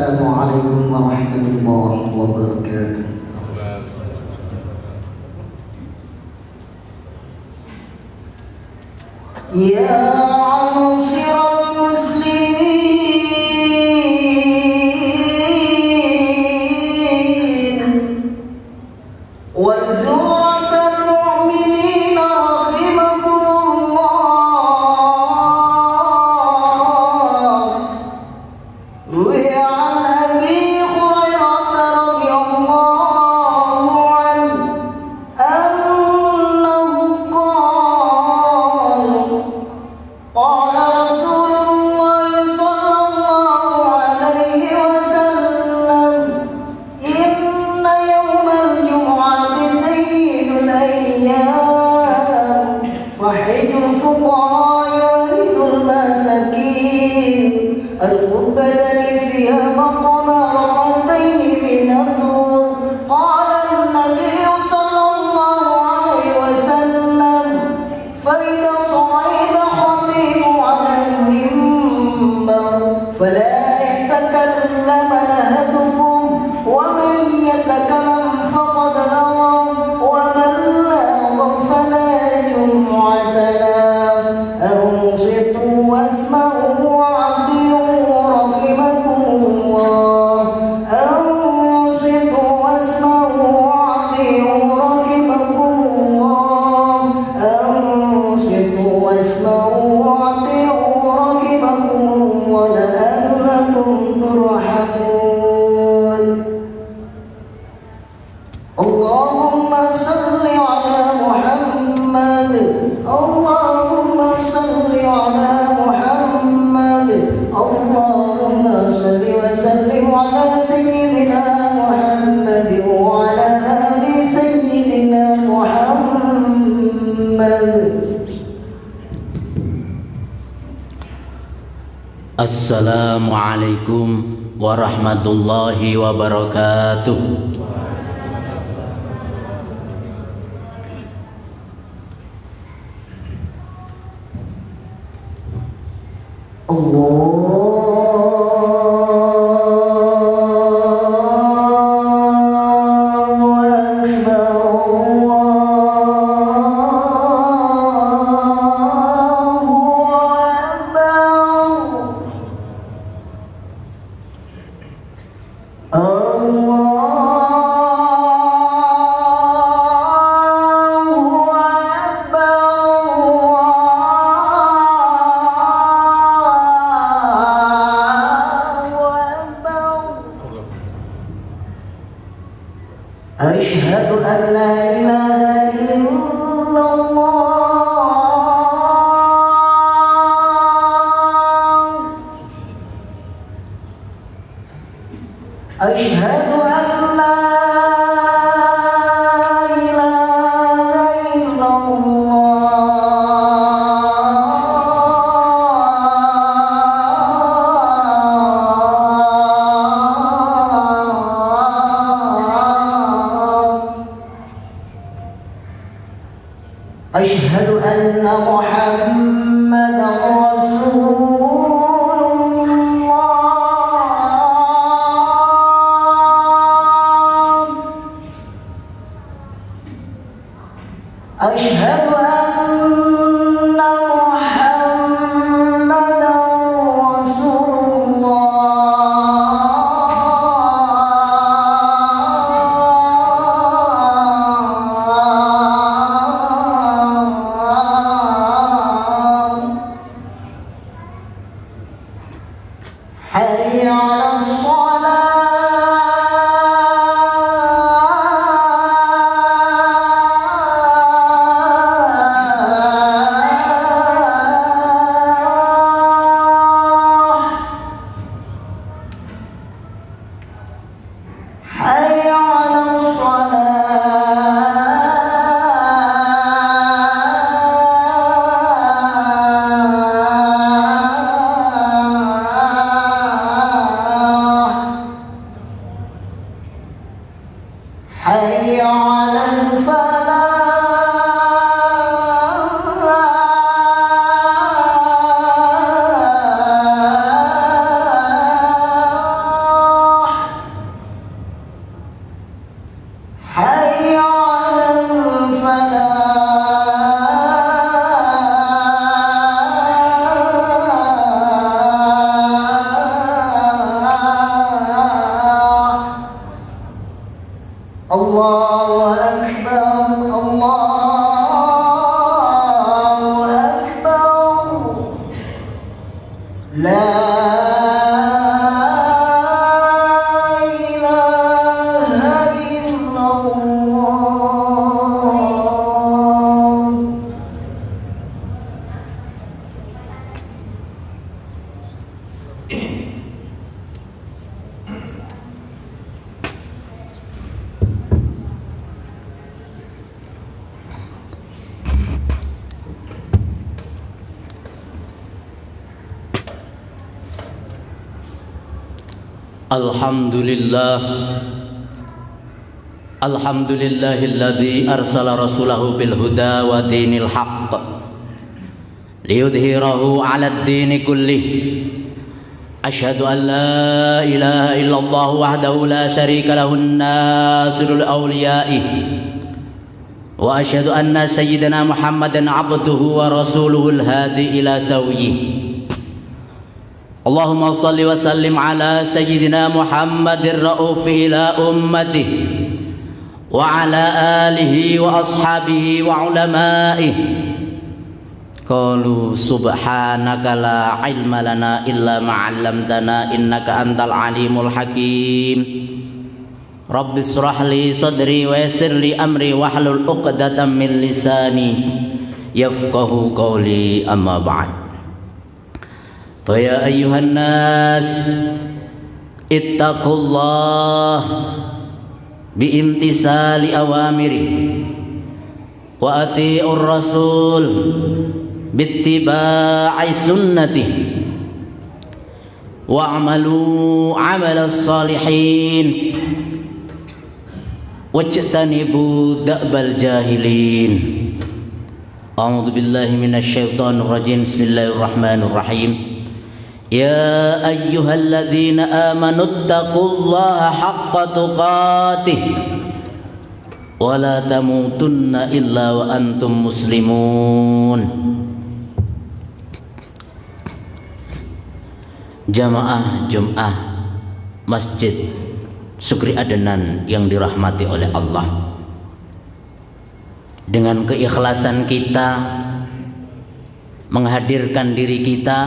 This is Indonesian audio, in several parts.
Assalamualaikum warahmatullahi wabarakatuh. Ya ansiral muslimin wal zuratal mu'minin rahimakumullah. Ruwiya an Abi Hurairah radhiyallahu anhu annahu qala qala Rasulullah sallallahu alaihi wasallam inna yawmal jumu'ati sayyidul ayyam fahijul fuqara walidul masakin al-khutbatan fiha maqama rak'atayn min an-nur. Qala an-nabiy sallallahu alaihi wasallam fa idha sa'ida khatibu 'ala al-minbar fala yatakallam ahadukum wa man yatakallam faqad lawa wa man lawa fala jum'ata lahu ansitu wasma'u wa'ati'u rahimakumullah ansitu wasma'u wa'ati'u rahimakumullah ansitu wasma'u wa'ati'u rahimakumullah la'allakum turhamun. Allahumma salli ala Muhammad, Allahumma salli ala Muhammad, Allahumma salli wa sallim ala sayyidina Muhammad wa ala ali sayyidina Muhammad. Assalamualaikum warahmatullahi wabarakatuh. Allahu Akbar, Allahu Akbar. Allahu Akbar, Allahu Akbar. Asyhadu an la ilaha illallah. Asyhadu an la ilaha illallah. Asyhadu anna Muhammadan Rasulullah. Asyhadu anna Muhammadan Rasulullah. Hayya 'alas salah. Hayya 'alas salah. Hayya 'alal falah. Alhamdulillah. Alhamdulillahilladzi arsala rasulahu bil huda wa dinil haqq liyudhhirahu 'alad dini kullih. Asyhadu an la ilaha illallah wahdahu la syarika lahun nasirul awliya'i wa asyhadu anna sayyidina Muhammadan 'abduhu wa rasuluhul hadi ila sawiyih. Allahumma salli wa sallim ala sayyidina Muhammadir ra'ufi ila ummatihi wa ala alihi wa ashabihi wa ulama'ihi. Qalu subhanaka la ilma lana illa ma 'allamtana innaka antal alimul hakim. Rabbi israh li sadri wa yassir li amri wahlul 'uqdatam min lisani yafqahu qawli, amma ba'd. Fa ya ayyuhan nas ittaqullah biimtisali awamiri wa ati'ur rasul bittiba'i sunnati wa'malu 'amalas salihin wajtanibu da'bal jahilin. A'udzu billahi minasy syaithanir rajim. Bismillahirrahmanirrahim. Ya ayyuhalladzina amanu taqullaha haqqa tuqatih wa la tamutunna illa wa antum muslimun. Jamaah Jum'ah Masjid Sukri Adenan yang dirahmati oleh Allah, dengan keikhlasan kita menghadirkan diri kita,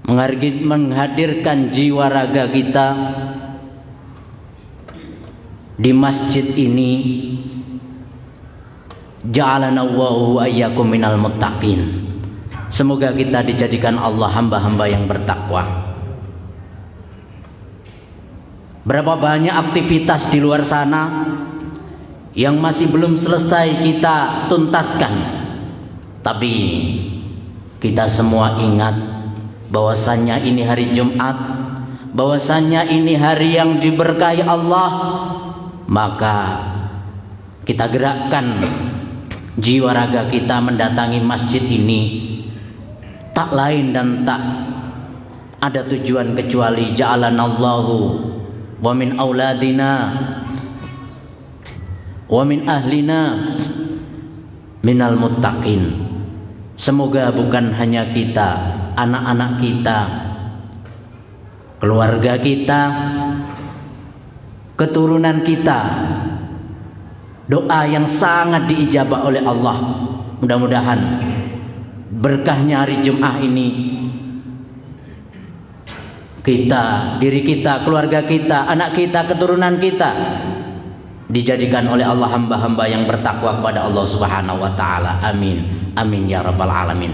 menghadirkan jiwa raga kita di masjid ini. Ja'alana Allahu ayyakum minal muttaqin. Semoga kita dijadikan Allah hamba-hamba yang bertakwa. Berapa banyak aktivitas di luar sana yang masih belum selesai kita tuntaskan, tapi kita semua ingat bahwasannya ini hari Jumat, bahwasannya ini hari yang diberkahi Allah. Maka kita gerakkan jiwa raga kita mendatangi masjid ini, tak lain dan tak ada tujuan kecuali ja'alanallahu wa min auladina wa min ahlina minal muttaqin. Semoga bukan hanya kita, anak-anak kita, keluarga kita, keturunan kita, doa yang sangat diijabah oleh Allah. Mudah-mudahan berkahnya hari Jumat ini, kita, diri kita, keluarga kita, anak kita, keturunan kita dijadikan oleh Allah hamba-hamba yang bertakwa kepada Allah Subhanahu wa taala. Amin. Amin ya rabbal alamin.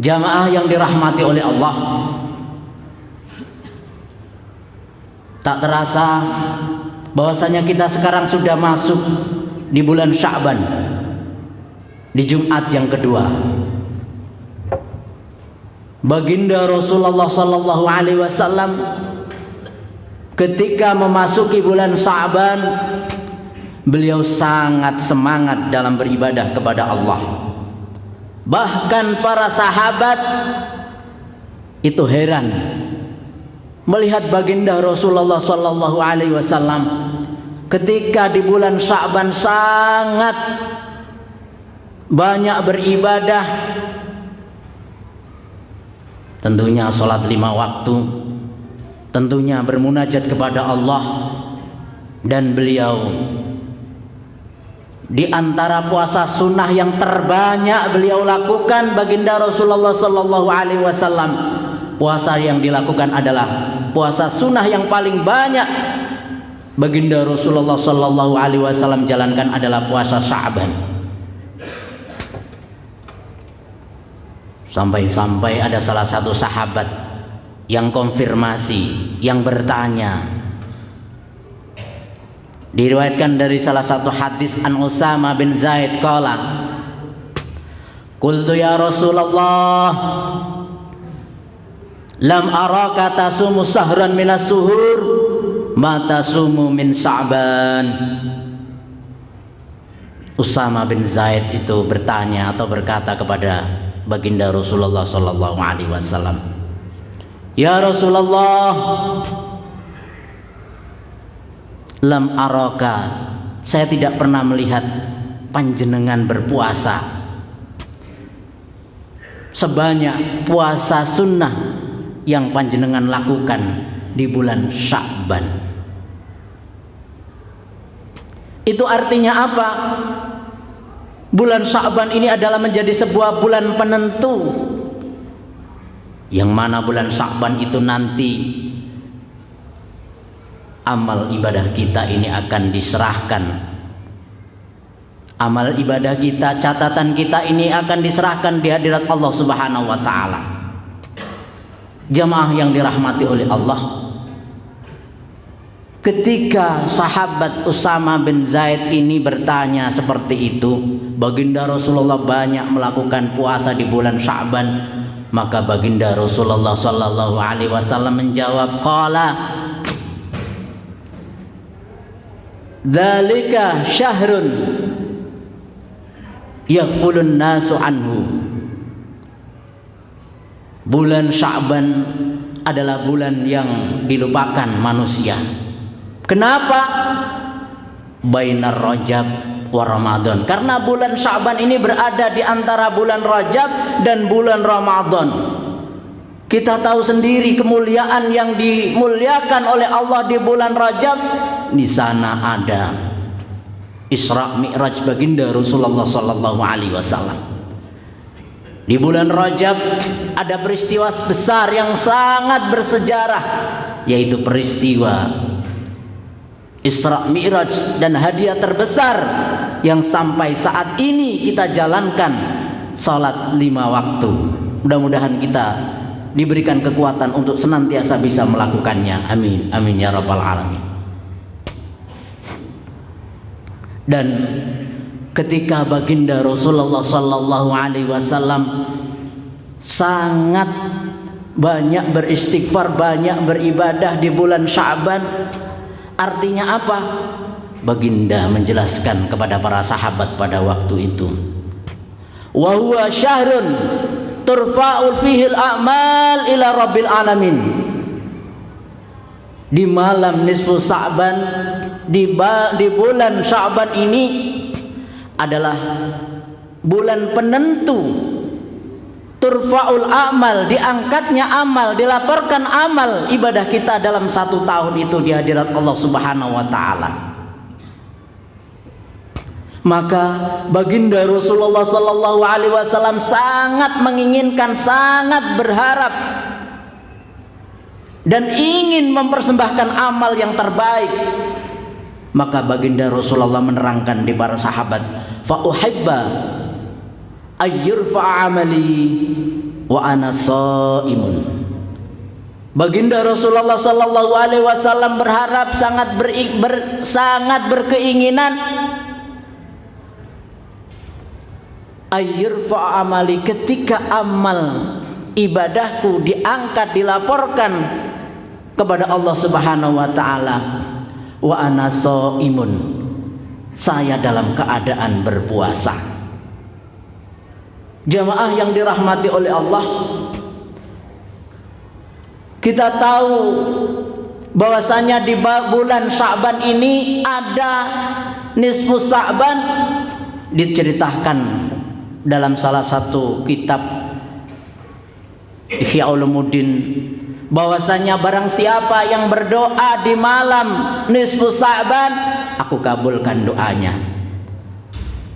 Jamaah yang dirahmati oleh Allah, tak terasa bahwasanya kita sekarang sudah masuk di bulan Sya'ban, di Jumat yang kedua. Baginda Rasulullah sallallahu alaihi wasallam ketika memasuki bulan Sya'ban, beliau sangat semangat dalam beribadah kepada Allah. Bahkan para sahabat itu heran melihat baginda Rasulullah sallallahu alaihi wasallam ketika di bulan Sya'ban sangat banyak beribadah. Tentunya sholat 5 waktu, tentunya bermunajat kepada Allah, dan beliau di antara puasa sunnah yang terbanyak beliau lakukan, baginda Rasulullah sallallahu alaihi wasallam, puasa yang dilakukan adalah puasa sunnah yang paling banyak baginda Rasulullah sallallahu alaihi wasallam jalankan adalah puasa Sya'ban. Sampai-sampai ada salah satu sahabat yang konfirmasi, yang bertanya. Diriwayatkan dari salah satu hadis an Usama bin Zaid qala, qultu ya Rasulullah lam araka tasumu sahran minas suhur ma tasumu min Sya'ban. Usama bin Zaid itu bertanya atau berkata kepada baginda Rasulullah sallallahu alaihi wasallam, "Ya Rasulullah, lam araka, saya tidak pernah melihat panjenengan berpuasa sebanyak puasa sunnah yang panjenengan lakukan di bulan Sya'ban." Itu artinya apa? Bulan Sya'ban ini adalah menjadi sebuah bulan penentu, yang mana bulan Sya'ban itu nanti amal ibadah kita ini akan diserahkan. Amal ibadah kita, catatan kita ini akan diserahkan di hadirat Allah Subhanahu wa taala. Jamaah yang dirahmati oleh Allah, ketika sahabat Usama bin Zaid ini bertanya seperti itu, baginda Rasulullah banyak melakukan puasa di bulan Sya'ban, maka baginda Rasulullah sallallahu alaihi wasallam menjawab, qala dzalika syahrun yaghfulun nasu anhu. Bulan Sya'ban adalah bulan yang dilupakan manusia. Kenapa? Bainar Rajab wa Ramadan. Karena bulan Sya'ban ini berada di antara bulan Rajab dan bulan Ramadan. Kita tahu sendiri kemuliaan yang dimuliakan oleh Allah di bulan Rajab. Di sana ada Isra Mi'raj baginda Rasulullah sallallahu alaihi wasallam. Di bulan Rajab ada peristiwa besar yang sangat bersejarah, yaitu peristiwa Isra Mi'raj dan hadiah terbesar yang sampai saat ini kita jalankan, salat 5 waktu. Mudah-mudahan kita diberikan kekuatan untuk senantiasa bisa melakukannya. Amin, amin ya rabbal alamin. Dan ketika baginda Rasulullah sallallahu alaihi wasallam sangat banyak beristighfar, banyak beribadah di bulan Sya'ban, artinya apa? Baginda menjelaskan kepada para sahabat pada waktu itu, wa huwa syahrun turfa'u fihi al-a'mal ila rabbil alamin. Di malam nisfu Sya'ban, di bulan Sya'ban ini adalah bulan penentu, turfa'ul amal, diangkatnya amal, dilaporkan amal ibadah kita dalam 1 tahun itu di hadirat Allah Subhanahu wa taala. Maka baginda Rasulullah sallallahu alaihi wasallam sangat menginginkan, sangat berharap dan ingin mempersembahkan amal yang terbaik. Maka baginda Rasulullah menerangkan di para sahabat, fa uhibba ayyurfa amali wa ana shaimun. Baginda Rasulullah sallallahu alaihi wasallam berharap, sangat berkeinginan ayyurfa amali, ketika amal ibadahku diangkat, dilaporkan kepada Allah Subhanahu wa taala, wa ana shaimun, saya dalam keadaan berpuasa. Jamaah yang dirahmati oleh Allah, kita tahu bahwasanya di bulan Sya'ban ini ada nisfu Sya'ban. Diceritakan dalam salah satu kitab Ihya Ulumuddin bahwasanya barang siapa yang berdoa di malam nisfu Sya'ban, aku kabulkan doanya.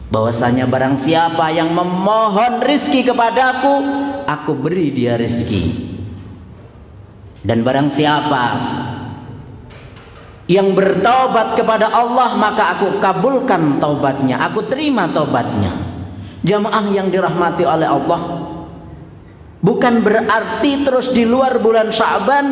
Bahwasanya barang siapa yang memohon rizki kepadaku, aku beri dia rizki. Dan barang siapa yang bertaubat kepada Allah, maka aku kabulkan taubatnya, aku terima taubatnya. Jamaah yang dirahmati oleh Allah, bukan berarti terus di luar bulan Sya'ban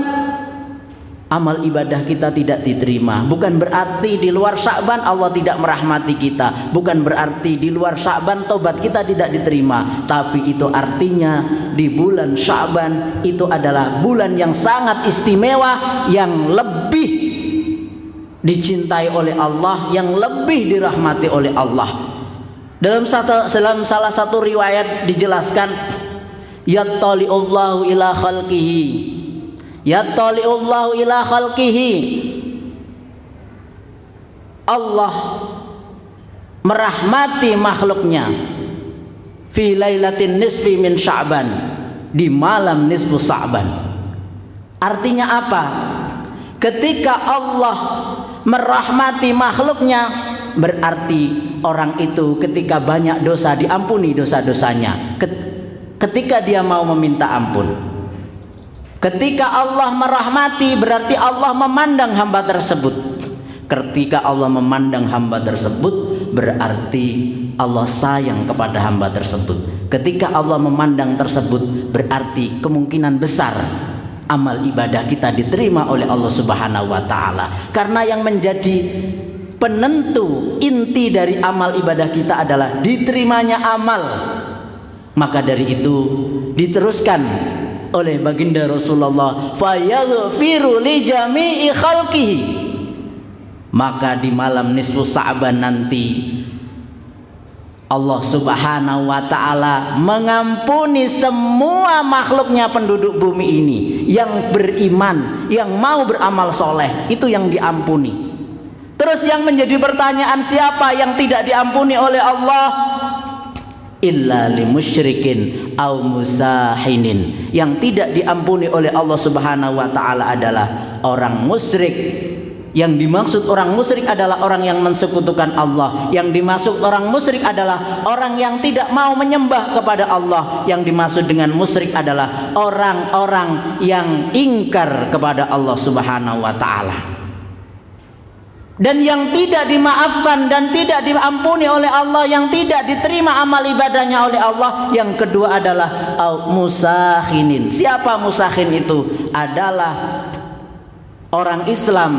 amal ibadah kita tidak diterima. Bukan berarti di luar Sya'ban Allah tidak merahmati kita, bukan berarti di luar Sya'ban tobat kita tidak diterima, tapi itu artinya di bulan Sya'ban itu adalah bulan yang sangat istimewa, yang lebih dicintai oleh Allah, yang lebih dirahmati oleh Allah. Dalam salah satu riwayat dijelaskan, yattali'ullahu ila khalqihi, yattali'ullahu ila khalqihi, Allah merahmati makhluknya fi lailatin nisfi min Sya'ban, di malam nisfu Sya'ban. Artinya apa? Ketika Allah merahmati makhluknya, berarti orang itu ketika banyak dosa diampuni dosa-dosanya, ketika dia mau meminta ampun. Ketika Allah merahmati berarti Allah memandang hamba tersebut. Ketika Allah memandang hamba tersebut berarti Allah sayang kepada hamba tersebut. Ketika Allah memandang tersebut berarti kemungkinan besar amal ibadah kita diterima oleh Allah Subhanahu wa taala. Karena yang menjadi penentu inti dari amal ibadah kita adalah diterimanya amal. Maka dari itu diteruskan oleh baginda Rasulullah, fayaghfiru li jami'i khalqihi, maka di malam nisfu Sya'ban nanti Allah Subhanahu wa taala mengampuni semua makhluknya penduduk bumi ini yang beriman, yang mau beramal soleh, itu yang diampuni. Terus yang menjadi pertanyaan, siapa yang tidak diampuni oleh Allah? Illa limusyrikin au musahinin. Yang tidak diampuni oleh Allah Subhanahu wa taala adalah orang musyrik. Yang dimaksud orang musyrik adalah orang yang mensekutukan Allah. Yang dimaksud orang musyrik adalah orang yang tidak mau menyembah kepada Allah. Yang dimaksud dengan musyrik adalah orang-orang yang ingkar kepada Allah Subhanahu wa taala. Dan yang tidak dimaafkan dan tidak diampuni oleh Allah, yang tidak diterima amal ibadahnya oleh Allah, yang kedua adalah musahinin. Siapa musakhin itu? Adalah orang Islam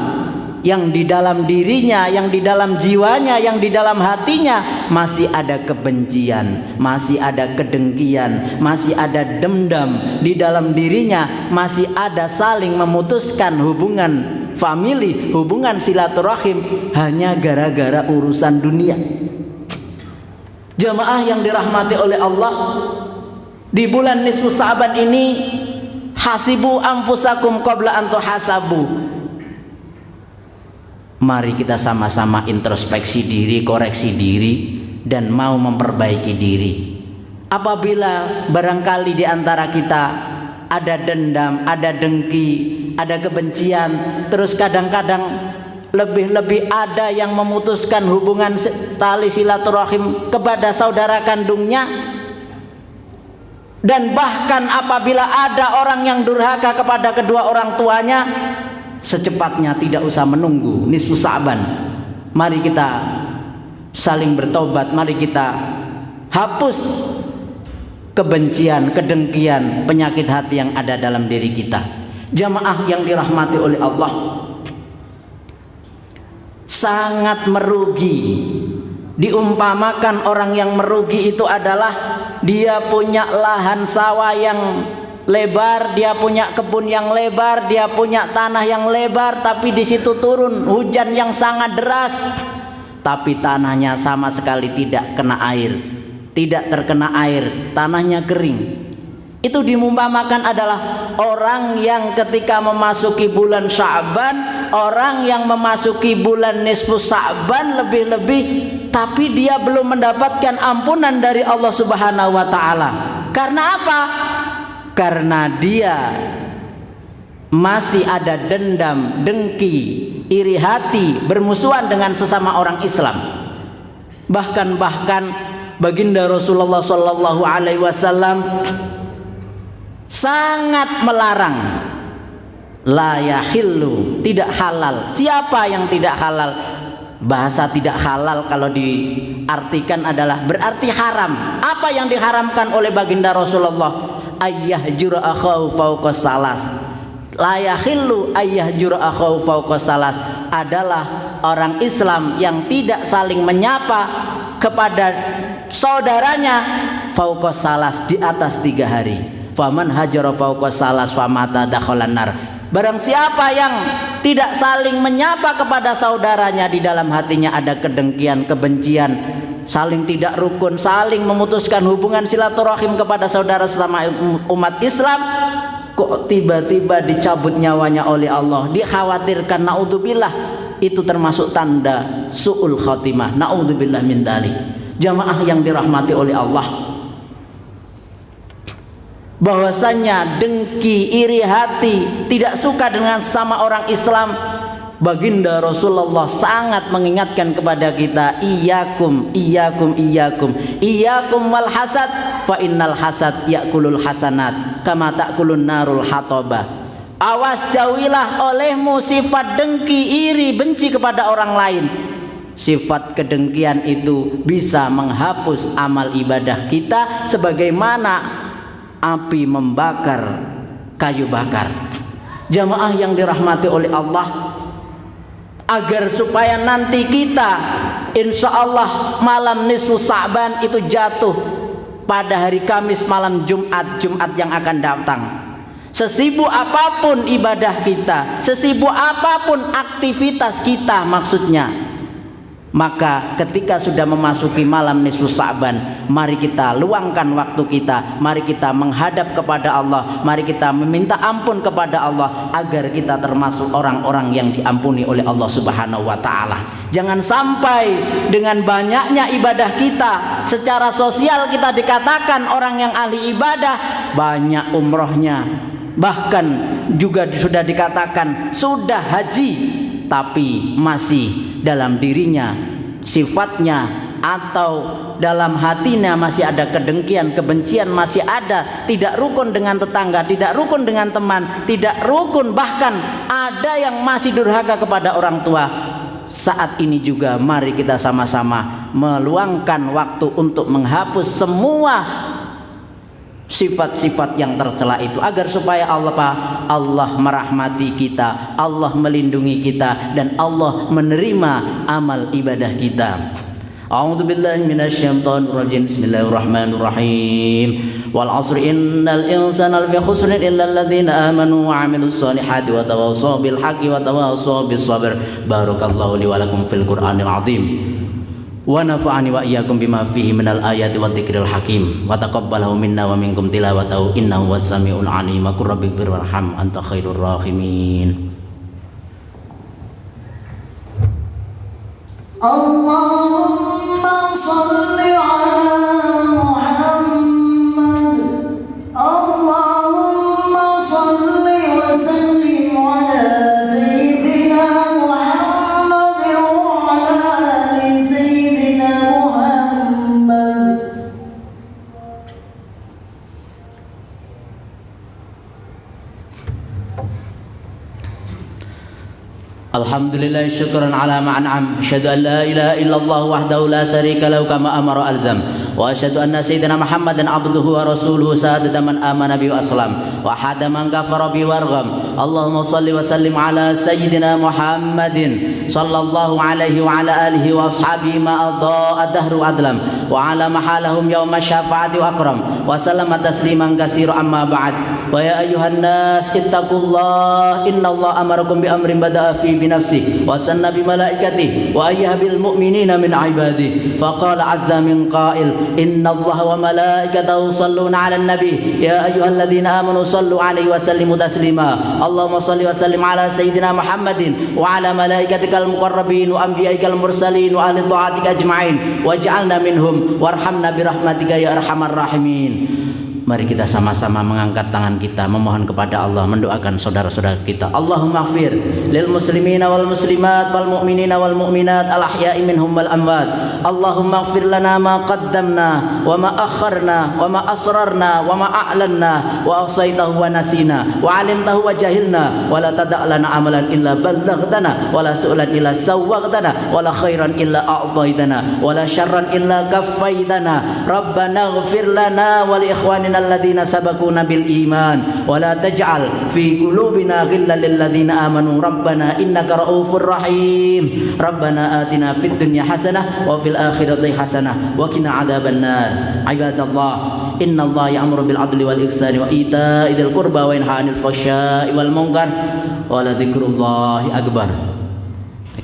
yang di dalam dirinya, yang di dalam jiwanya, yang di dalam hatinya masih ada kebencian, masih ada kedengkian, masih ada dendam di dalam dirinya, masih ada saling memutuskan hubungan famili, hubungan silaturahim hanya gara-gara urusan dunia. Jamaah yang dirahmati oleh Allah, di bulan nisfu Sya'ban ini, hasibu anfusakum qabla an tuhasabu. Mari kita sama-sama introspeksi diri, koreksi diri, dan mau memperbaiki diri. Apabila barangkali di antara kita ada dendam, ada dengki, ada kebencian, terus kadang-kadang lebih-lebih ada yang memutuskan hubungan tali silaturahim kepada saudara kandungnya, dan bahkan apabila ada orang yang durhaka kepada kedua orang tuanya, secepatnya, tidak usah menunggu nisfu Sya'ban. Mari kita saling bertobat, mari kita hapus kebencian, kedengkian, penyakit hati yang ada dalam diri kita. Jamaah yang dirahmati oleh Allah, sangat merugi. Diumpamakan orang yang merugi itu adalah dia punya lahan sawah yang lebar, dia punya kebun yang lebar, dia punya tanah yang lebar, tapi di situ turun hujan yang sangat deras, tapi tanahnya sama sekali tidak kena air, tidak terkena air, tanahnya kering. Itu diumpamakan adalah orang yang ketika memasuki bulan Sya'ban, orang yang memasuki bulan nisfu Sya'ban lebih-lebih, tapi dia belum mendapatkan ampunan dari Allah Subhanahu wa taala. Karena apa? Karena dia masih ada dendam, dengki, iri hati, bermusuhan dengan sesama orang Islam. Bahkan baginda Rasulullah sallallahu alaihi wasallam sangat melarang, la yahillu, tidak halal. Siapa yang tidak halal? Bahasa tidak halal kalau diartikan adalah berarti haram. Apa yang diharamkan oleh baginda Rasulullah? Ayyahjura akhahu fawqa salas, la yakhillu ayyahjura akhahu fawqa salas adalah orang Islam yang tidak saling menyapa kepada saudaranya fawqa salas di atas 3 hari. Faman hajara fawqa salas famata dakhalan nar. Barang siapa yang tidak saling menyapa kepada saudaranya, di dalam hatinya ada kedengkian, kebencian, saling tidak rukun, saling memutuskan hubungan silaturahim kepada saudara sesama umat Islam, kok tiba-tiba dicabut nyawanya oleh Allah, dikhawatirkan, naudzubillah, itu termasuk tanda su'ul khatimah, naudzubillah min dzalik. Jamaah yang dirahmati oleh Allah, bahwasanya dengki, iri hati, tidak suka dengan sama orang Islam, baginda Rasulullah sangat mengingatkan kepada kita, iyyakum wal hasad fa innal hasad yakulul hasanat kama takulun narul hataba. Awas, jauhilah olehmu sifat dengki, iri, benci kepada orang lain. Sifat kedengkian itu bisa menghapus amal ibadah kita sebagaimana api membakar kayu bakar. Jamaah yang dirahmati oleh Allah, agar supaya nanti kita insya Allah malam nisfu Sa'ban itu jatuh pada hari Kamis malam Jumat yang akan datang. Sesibuk apapun ibadah kita, sesibuk apapun aktivitas kita maksudnya, maka ketika sudah memasuki malam nisfu Sa'ban, mari kita luangkan waktu kita, mari kita menghadap kepada Allah, mari kita meminta ampun kepada Allah agar kita termasuk orang-orang yang diampuni oleh Allah Subhanahu wa taala. Jangan sampai dengan banyaknya ibadah kita, secara sosial kita dikatakan orang yang ahli ibadah, banyak umrohnya, bahkan juga sudah dikatakan sudah haji, tapi masih dalam dirinya, sifatnya atau dalam hatinya masih ada kedengkian, kebencian, masih ada, tidak rukun dengan tetangga, tidak rukun dengan teman, tidak rukun, bahkan ada yang masih durhaka kepada orang tua. Saat ini juga mari kita sama-sama meluangkan waktu untuk menghapus semua sifat-sifat yang tercela itu, agar supaya Allah merahmati kita, Allah melindungi kita, dan Allah menerima amal ibadah kita. A'udzubillahi minasyaitonir rajim. Bismillahirrahmanirrahim. Wal 'asri innal insana lafi khusrin illal ladzina amanu wa 'amilus solihati wa tawassaw bil haqqi wa tawassaw bis sabr. Barakallahu li wa lakum fil Qur'anil 'azim. Wa nafa'ani wa iyyakum bima fihi minal ayati wa dzikril hakim wa taqabbalahu minna wa minkum tilawatahu innahu was-sami'ul 'alim. Qur rabbighfir warham anta khairur rahimin. Allahumma shalli ala Muhammad. Allahumma shalli wa sallim ala sayyidina Muhammad wa ala ali sayyidina Muhammad. Alhamdulillah syukran ala ma'an'am. Asyhadu an la ilaha illallah wahdahu la syarika lahu kama amara alzam. Wa asyhadu anna sayyidina Muhammadan abduhu wa rasuluhu sadada man amana bi wa aslam wa hada man kafara bi wargham. Allahumma shalli wa sallim ala sayyidina Muhammadin sallallahu alaihi wa ala alihi wa ashabihi ma adha'a dahru adlam wa ala mahalahum yawma syafa'ati wa akram wa sallama tasliman katsira amma ba'd. Wa ya ayyuhan nas ittaqullah innallaha amarakum bi amrin bada'a fi بنفسه وسن بملائكته وأيها بالمؤمنين من عباده فقال عز من قائل إن الله وملائكته يصلون على النبي يا أيها الذين آمنوا صلوا عليه وسلموا تسليما اللهم صل وسلم على سيدنا محمد وعلى ملائكتك المقربين وأنبيائك المرسلين وأهل طاعتك أجمعين واجعلنا منهم وارحمنا برحمتك يا أرحم الراحمين. Mari kita sama-sama mengangkat tangan kita, memohon kepada Allah, mendoakan saudara-saudara kita. Allahumma ighfir lil muslimina wal muslimat wal mu'minina wal mu'minat al ahya'i minhum wal amwat. Allahumma ighfir lana ma qaddamna wa ma akharna wa ma asrarna wa ma a'lanna wa ahsaytahu wa nasina wa 'alimtahu wa jahilna wa la tada' lana amalan illa ballaghtana wa la su'lan illa sawwaghtana wa la khairan illa a'taitana wa la syarran illa kaffaitana. Rabbana ighfir lana wa li ikhwanina الذين سبقونا بالإيمان ولا تجعل في قلوبنا غلا للذين آمنوا ربنا إنك رؤوف رحيم ربنا آتنا في الدنيا حسنة وفي الآخرة حسنة وقنا عذاب النار عباد الله إن الله يأمر بالعدل والإحسان وإيتاء ذي القربى وينهى عن الفحشاء والمنكر ولذكر الله أكبر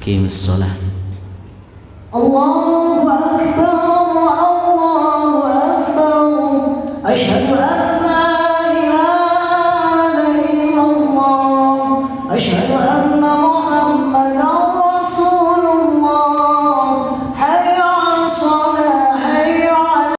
أقيم الصلاة الله أكبر الله أكبر أشهد أن